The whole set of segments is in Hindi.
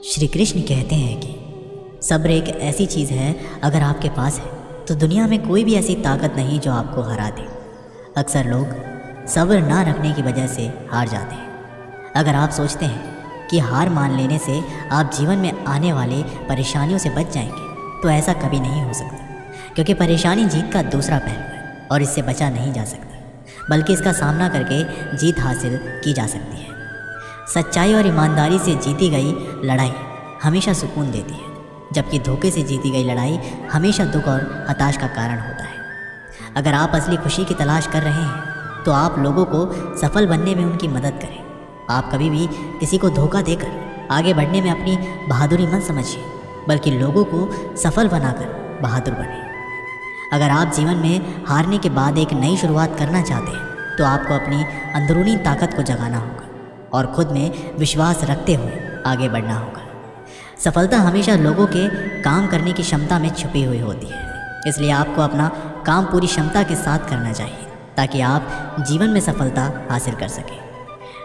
श्री कृष्ण कहते हैं कि सब्र एक ऐसी चीज़ है, अगर आपके पास है तो दुनिया में कोई भी ऐसी ताकत नहीं जो आपको हरा दे। अक्सर लोग सब्र ना रखने की वजह से हार जाते हैं। अगर आप सोचते हैं कि हार मान लेने से आप जीवन में आने वाले परेशानियों से बच जाएंगे, तो ऐसा कभी नहीं हो सकता, क्योंकि परेशानी जीत का दूसरा पहलू है और इससे बचा नहीं जा सकता, बल्कि इसका सामना करके जीत हासिल की जा सकती है। सच्चाई और ईमानदारी से जीती गई लड़ाई हमेशा सुकून देती है, जबकि धोखे से जीती गई लड़ाई हमेशा दुख और हताश का कारण होता है। अगर आप असली खुशी की तलाश कर रहे हैं तो आप लोगों को सफल बनने में उनकी मदद करें। आप कभी भी किसी को धोखा देकर आगे बढ़ने में अपनी बहादुरी मत समझिए, बल्कि लोगों को सफल बनाकर बहादुर बने। अगर आप जीवन में हारने के बाद एक नई शुरुआत करना चाहते हैं तो आपको अपनी अंदरूनी ताकत को जगाना होगा और खुद में विश्वास रखते हुए आगे बढ़ना होगा। सफलता हमेशा लोगों के काम करने की क्षमता में छुपी हुई होती है, इसलिए आपको अपना काम पूरी क्षमता के साथ करना चाहिए ताकि आप जीवन में सफलता हासिल कर सकें।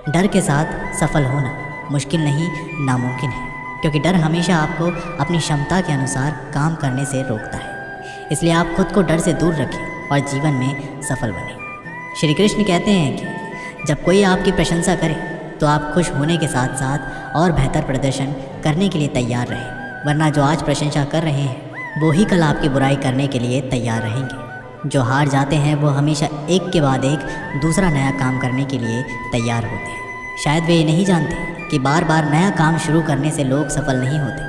डर के साथ सफल होना मुश्किल नहीं, नामुमकिन है, क्योंकि डर हमेशा आपको अपनी क्षमता के अनुसार काम करने से रोकता है। इसलिए आप खुद को डर से दूर रखें और जीवन में सफल बनें। श्री कृष्ण कहते हैं कि जब कोई आपकी प्रशंसा करे तो आप खुश होने के साथ साथ और बेहतर प्रदर्शन करने के लिए तैयार रहें, वरना जो आज प्रशंसा कर रहे हैं वो ही कल आपकी बुराई करने के लिए तैयार रहेंगे। जो हार जाते हैं वो हमेशा एक के बाद एक दूसरा नया काम करने के लिए तैयार होते हैं। शायद वे ये नहीं जानते कि बार बार नया काम शुरू करने से लोग सफल नहीं होते,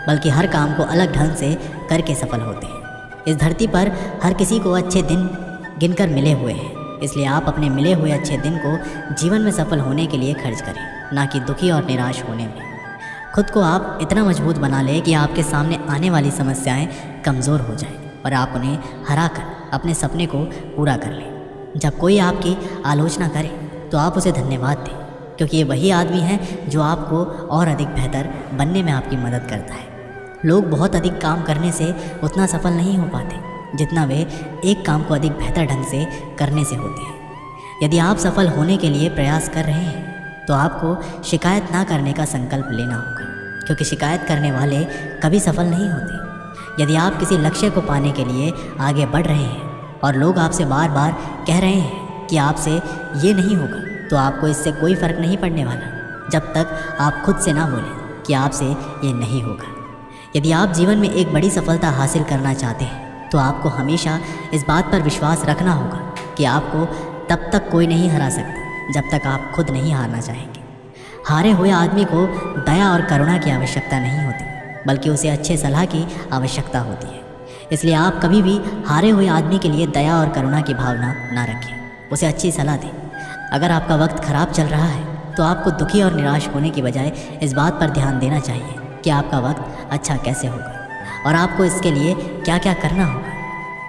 बल्कि हर काम को अलग ढंग से करके सफल होते हैं। इस धरती पर हर किसी को अच्छे दिन गिनकर मिले हुए हैं, इसलिए आप अपने मिले हुए अच्छे दिन को जीवन में सफल होने के लिए खर्च करें, ना कि दुखी और निराश होने में। खुद को आप इतना मजबूत बना लें कि आपके सामने आने वाली समस्याएं कमज़ोर हो जाएं और आप उन्हें हराकर अपने सपने को पूरा कर लें। जब कोई आपकी आलोचना करे तो आप उसे धन्यवाद दें, क्योंकि ये वही आदमी है जो आपको और अधिक बेहतर बनने में आपकी मदद करता है। लोग बहुत अधिक काम करने से उतना सफल नहीं हो पाते जितना वे एक काम को अधिक बेहतर ढंग से करने से होते हैं। यदि आप सफल होने के लिए प्रयास कर रहे हैं तो आपको शिकायत ना करने का संकल्प लेना होगा, क्योंकि शिकायत करने वाले कभी सफल नहीं होते। यदि आप किसी लक्ष्य को पाने के लिए आगे बढ़ रहे हैं और लोग आपसे बार बार कह रहे हैं कि आपसे ये नहीं होगा, तो आपको इससे कोई फ़र्क नहीं पड़ने वाला जब तक आप खुद से ना बोलें कि आपसे ये नहीं होगा। यदि आप जीवन में एक बड़ी सफलता हासिल करना चाहते हैं तो आपको हमेशा इस बात पर विश्वास रखना होगा कि आपको तब तक कोई नहीं हरा सकता जब तक आप खुद नहीं हारना चाहेंगे। हारे हुए आदमी को दया और करुणा की आवश्यकता नहीं होती, बल्कि उसे अच्छे सलाह की आवश्यकता होती है। इसलिए आप कभी भी हारे हुए आदमी के लिए दया और करुणा की भावना ना रखें, उसे अच्छी सलाह दें। अगर आपका वक्त ख़राब चल रहा है तो आपको दुखी और निराश होने की बजाय इस बात पर ध्यान देना चाहिए कि आपका वक्त अच्छा कैसे होगा और आपको इसके लिए क्या क्या करना होगा।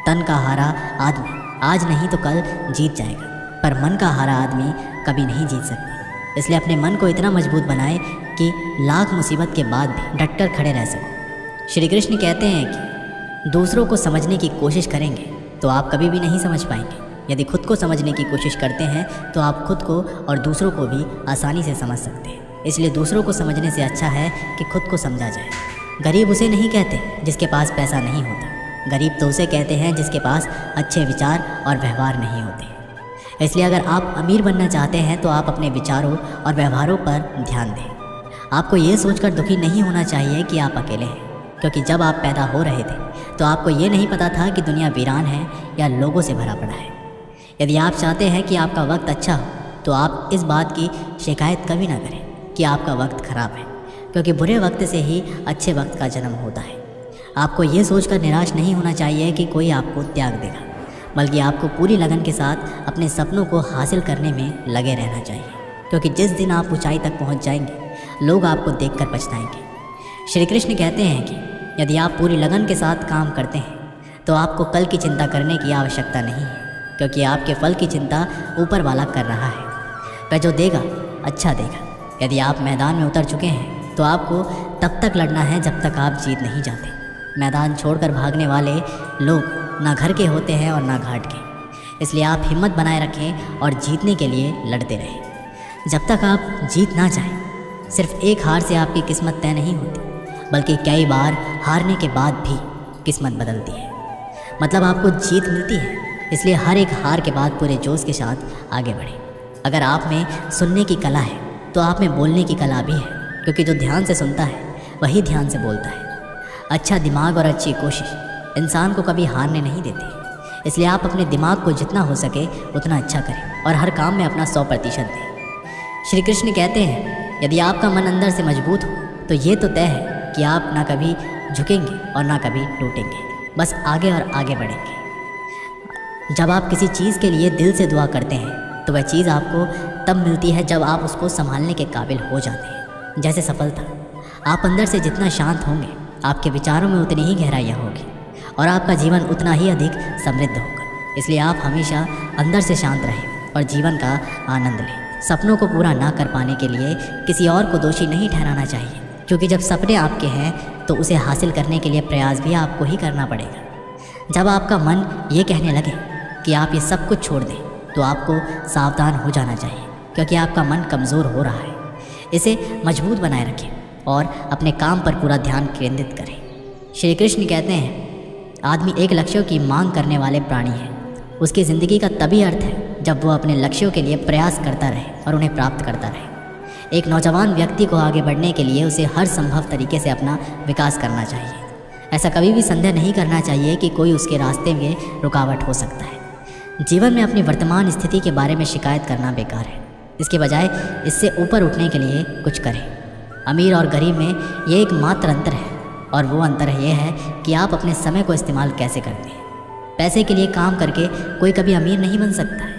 तन का हारा आदमी आज नहीं तो कल जीत जाएगा, पर मन का हारा आदमी कभी नहीं जीत सकता। इसलिए अपने मन को इतना मजबूत बनाएं कि लाख मुसीबत के बाद भी डट कर खड़े रह सको। श्री कृष्ण कहते हैं कि दूसरों को समझने की कोशिश करेंगे तो आप कभी भी नहीं समझ पाएंगे। यदि खुद को समझने की कोशिश करते हैं तो आप खुद को और दूसरों को भी आसानी से समझ सकते हैं। इसलिए दूसरों को समझने से अच्छा है कि खुद को समझा जाए। गरीब उसे नहीं कहते जिसके पास पैसा नहीं होता, गरीब तो उसे कहते हैं जिसके पास अच्छे विचार और व्यवहार नहीं होते। इसलिए अगर आप अमीर बनना चाहते हैं तो आप अपने विचारों और व्यवहारों पर ध्यान दें। आपको ये सोचकर दुखी नहीं होना चाहिए कि आप अकेले हैं, क्योंकि जब आप पैदा हो रहे थे तो आपको ये नहीं पता था कि दुनिया वीरान है या लोगों से भरा पड़ा है। यदि आप चाहते हैं कि आपका वक्त अच्छा हो तो आप इस बात की शिकायत कभी ना करें कि आपका वक्त ख़राब है, क्योंकि बुरे वक्त से ही अच्छे वक्त का जन्म होता है। आपको ये सोचकर निराश नहीं होना चाहिए कि कोई आपको त्याग देगा, बल्कि आपको पूरी लगन के साथ अपने सपनों को हासिल करने में लगे रहना चाहिए, क्योंकि जिस दिन आप ऊंचाई तक पहुंच जाएंगे लोग आपको देखकर पछताएंगे। श्री कृष्ण कहते हैं कि यदि आप पूरी लगन के साथ काम करते हैं तो आपको कल की चिंता करने की आवश्यकता नहीं है, क्योंकि आपके फल की चिंता ऊपर वाला कर रहा है। वह जो देगा अच्छा देगा। यदि आप मैदान में उतर चुके हैं तो आपको तब तक लड़ना है जब तक आप जीत नहीं जाते। मैदान छोड़कर भागने वाले लोग ना घर के होते हैं और ना घाट के। इसलिए आप हिम्मत बनाए रखें और जीतने के लिए लड़ते रहें। जब तक आप जीत ना जाएं सिर्फ एक हार से आपकी किस्मत तय नहीं होती, बल्कि कई बार हारने के बाद भी किस्मत बदलती है। मतलब आपको जीत मिलती है, इसलिए हर एक हार के बाद पूरे जोश के साथ आगे बढ़ें। अगर आप में सुनने की कला है तो आप में बोलने की कला भी है, क्योंकि जो ध्यान से सुनता है वही ध्यान से बोलता है। अच्छा दिमाग और अच्छी कोशिश इंसान को कभी हारने नहीं देती, इसलिए आप अपने दिमाग को जितना हो सके उतना अच्छा करें और हर काम में अपना 100% दें। श्री कृष्ण कहते हैं, यदि आपका मन अंदर से मजबूत हो तो ये तो तय है कि आप ना कभी झुकेंगे और ना कभी टूटेंगे, बस आगे और आगे बढ़ेंगे। जब आप किसी चीज़ के लिए दिल से दुआ करते हैं तो वह चीज़ आपको तब मिलती है जब आप उसको संभालने के काबिल हो जाते हैं। जैसे सफलता, आप अंदर से जितना शांत होंगे आपके विचारों में उतनी ही गहराइयाँ होगी और आपका जीवन उतना ही अधिक समृद्ध होगा। इसलिए आप हमेशा अंदर से शांत रहें और जीवन का आनंद लें। सपनों को पूरा ना कर पाने के लिए किसी और को दोषी नहीं ठहराना चाहिए, क्योंकि जब सपने आपके हैं तो उसे हासिल करने के लिए प्रयास भी आपको ही करना पड़ेगा। जब आपका मन ये कहने लगे कि आप ये सब कुछ छोड़ दें तो आपको सावधान हो जाना चाहिए, क्योंकि आपका मन कमज़ोर हो रहा है। इसे मजबूत बनाए रखें और अपने काम पर पूरा ध्यान केंद्रित करें। श्री कृष्ण कहते हैं, आदमी एक लक्ष्यों की मांग करने वाले प्राणी है। उसकी ज़िंदगी का तभी अर्थ है जब वो अपने लक्ष्यों के लिए प्रयास करता रहे और उन्हें प्राप्त करता रहे। एक नौजवान व्यक्ति को आगे बढ़ने के लिए उसे हर संभव तरीके से अपना विकास करना चाहिए। ऐसा कभी भी संदेह नहीं करना चाहिए कि कोई उसके रास्ते में रुकावट हो सकता है। जीवन में अपनी वर्तमान स्थिति के बारे में शिकायत करना बेकार है। इसके बजाय इससे ऊपर उठने के लिए कुछ करें। अमीर और गरीब में ये एक मात्र अंतर है, और वो अंतर यह है कि आप अपने समय को इस्तेमाल कैसे करते हैं। पैसे के लिए काम करके कोई कभी अमीर नहीं बन सकता है।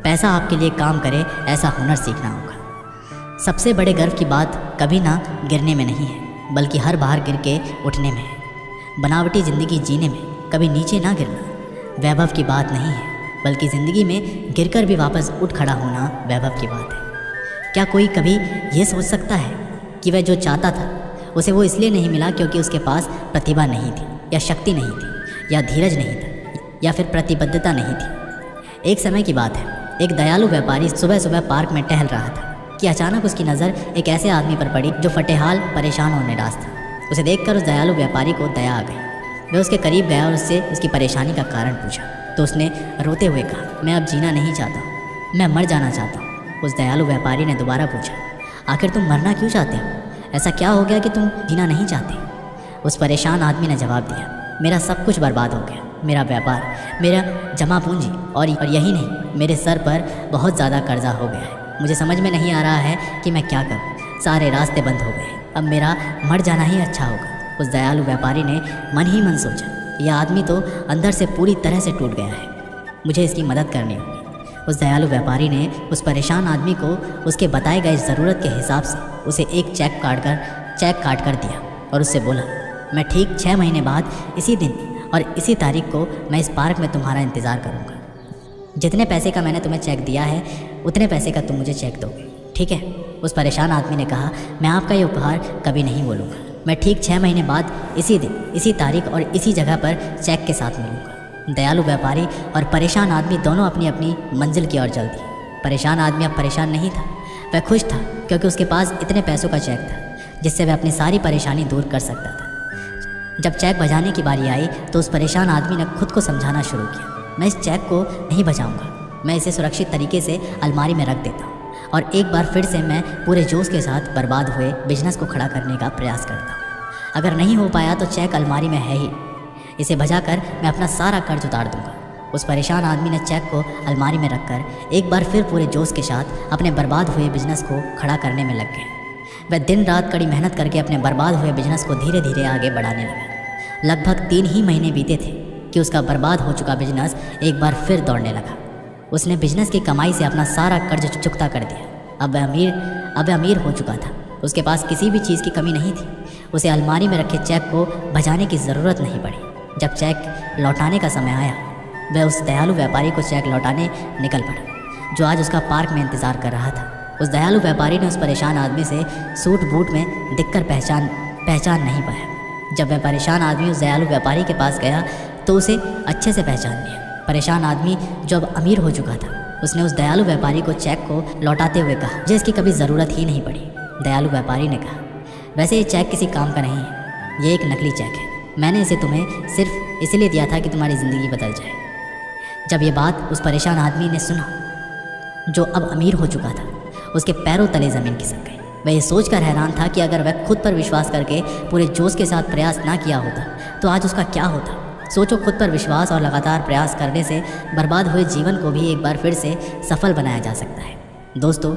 पैसा आपके लिए काम करे, ऐसा हुनर सीखना होगा। सबसे बड़े गर्व की बात कभी ना गिरने में नहीं है, बल्कि हर बार गिर के उठने में है। बनावटी ज़िंदगी जीने में कभी नीचे ना गिरना वैभव की बात नहीं है, बल्कि ज़िंदगी में गिरकर भी वापस उठ खड़ा होना वैभव की बात है। क्या कोई कभी ये सोच सकता है कि वह जो चाहता था उसे वो इसलिए नहीं मिला क्योंकि उसके पास प्रतिभा नहीं थी, या शक्ति नहीं थी, या धीरज नहीं था, या फिर प्रतिबद्धता नहीं थी? एक समय की बात है, एक दयालु व्यापारी सुबह सुबह पार्क में टहल रहा था कि अचानक उसकी नज़र एक ऐसे आदमी पर पड़ी जो फटेहाल परेशान और निराश था। उसे देखकर उस दयालु व्यापारी को दया आ गई। वह उसके करीब गया और उससे उसकी परेशानी का कारण पूछा तो उसने रोते हुए कहा, मैं अब जीना नहीं चाहता, मैं मर जाना चाहता हूँ। उस दयालु व्यापारी ने दोबारा पूछा, आखिर तुम मरना क्यों चाहते हो? ऐसा क्या हो गया कि तुम जीना नहीं चाहते? उस परेशान आदमी ने जवाब दिया, मेरा सब कुछ बर्बाद हो गया, मेरा व्यापार, मेरा जमा पूंजी और यही नहीं, मेरे सर पर बहुत ज़्यादा कर्जा हो गया है। मुझे समझ में नहीं आ रहा है कि मैं क्या करूं। सारे रास्ते बंद हो गए, अब मेरा मर जाना ही अच्छा होगा। उस दयालु व्यापारी ने मन ही मन सोचा, यह आदमी तो अंदर से पूरी तरह से टूट गया है, मुझे इसकी मदद करनी होगी। उस दयालु व्यापारी ने उस परेशान आदमी को उसके बताए गए ज़रूरत के हिसाब से उसे एक चेक काट कर दिया और उससे बोला, मैं ठीक 6 महीने बाद इसी दिन और इसी तारीख को मैं इस पार्क में तुम्हारा इंतज़ार करूँगा। जितने पैसे का मैंने तुम्हें चेक दिया है उतने पैसे का तुम मुझे चेक दोगे, ठीक है? उस परेशान आदमी ने कहा, मैं आपका ये उपहार कभी नहीं भूलूंगा। मैं ठीक 6 महीने बाद इसी दिन, इसी तारीख और इसी जगह पर चेक के साथ मिलूंगा। दयालु व्यापारी और परेशान आदमी दोनों अपनी अपनी मंजिल की ओर चल दिए। परेशान आदमी अब परेशान नहीं था, वह खुश था, क्योंकि उसके पास इतने पैसों का चेक था जिससे वह अपनी सारी परेशानी दूर कर सकता था। जब चेक बजाने की बारी आई तो उस परेशान आदमी ने खुद को समझाना शुरू किया, मैं इस चेक को नहीं बचाऊंगा, मैं इसे सुरक्षित तरीके से अलमारी में रख देता हूँ और एक बार फिर से मैं पूरे जोश के साथ बर्बाद हुए बिजनेस को खड़ा करने का प्रयास करता हूँ। अगर नहीं हो पाया तो चेक अलमारी में है ही, इसे बजाकर मैं अपना सारा कर्ज उतार दूंगा। उस परेशान आदमी ने चेक को अलमारी में रखकर एक बार फिर पूरे जोश के साथ अपने बर्बाद हुए बिजनेस को खड़ा करने में लग गया। वह दिन रात कड़ी मेहनत करके अपने बर्बाद हुए बिजनेस को धीरे धीरे आगे बढ़ाने लगा। लगभग 3 ही महीने बीते थे कि उसका बर्बाद हो चुका बिजनेस एक बार फिर दौड़ने लगा। उसने बिजनेस की कमाई से अपना सारा कर्ज चुकता कर दिया। अब वह अमीर हो चुका था। उसके पास किसी भी चीज़ की कमी नहीं थी। उसे अलमारी में रखे चेक को बजाने की ज़रूरत नहीं पड़ी। जब चेक लौटाने का समय आया, वह उस दयालु व्यापारी को चेक लौटाने निकल पड़ा, जो आज उसका पार्क में इंतज़ार कर रहा था। उस दयालु व्यापारी ने उस परेशान आदमी से सूट बूट में दिखकर पहचान नहीं पाया। जब वह परेशान आदमी उस दयालु व्यापारी के पास गया तो उसे अच्छे से पहचान लिया। परेशान आदमी जो अब अमीर हो चुका था, उसने उस दयालु व्यापारी को चेक को लौटाते हुए कहा, मुझे इसकी कभी ज़रूरत ही नहीं पड़ी, दयालु व्यापारी ने कहा, वैसे ये चेक किसी काम का नहीं है, ये एक नकली चेक है। मैंने इसे तुम्हें सिर्फ इसलिए दिया था कि तुम्हारी ज़िंदगी बदल जाए। जब ये बात उस परेशान आदमी ने सुना, जो अब अमीर हो चुका था, उसके पैरों तले ज़मीन खिसक गई। वह ये सोचकर हैरान था कि अगर वह खुद पर विश्वास करके पूरे जोश के साथ प्रयास ना किया होता तो आज उसका क्या होता। सोचो, खुद पर विश्वास और लगातार प्रयास करने से बर्बाद हुए जीवन को भी एक बार फिर से सफल बनाया जा सकता है। दोस्तों,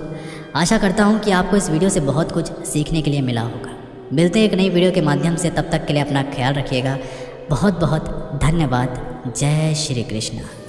आशा करता हूँ कि आपको इस वीडियो से बहुत कुछ सीखने के लिए मिला होगा। मिलते हैं एक नई वीडियो के माध्यम से, तब तक के लिए अपना ख्याल रखिएगा। बहुत बहुत धन्यवाद। जय श्री कृष्ण।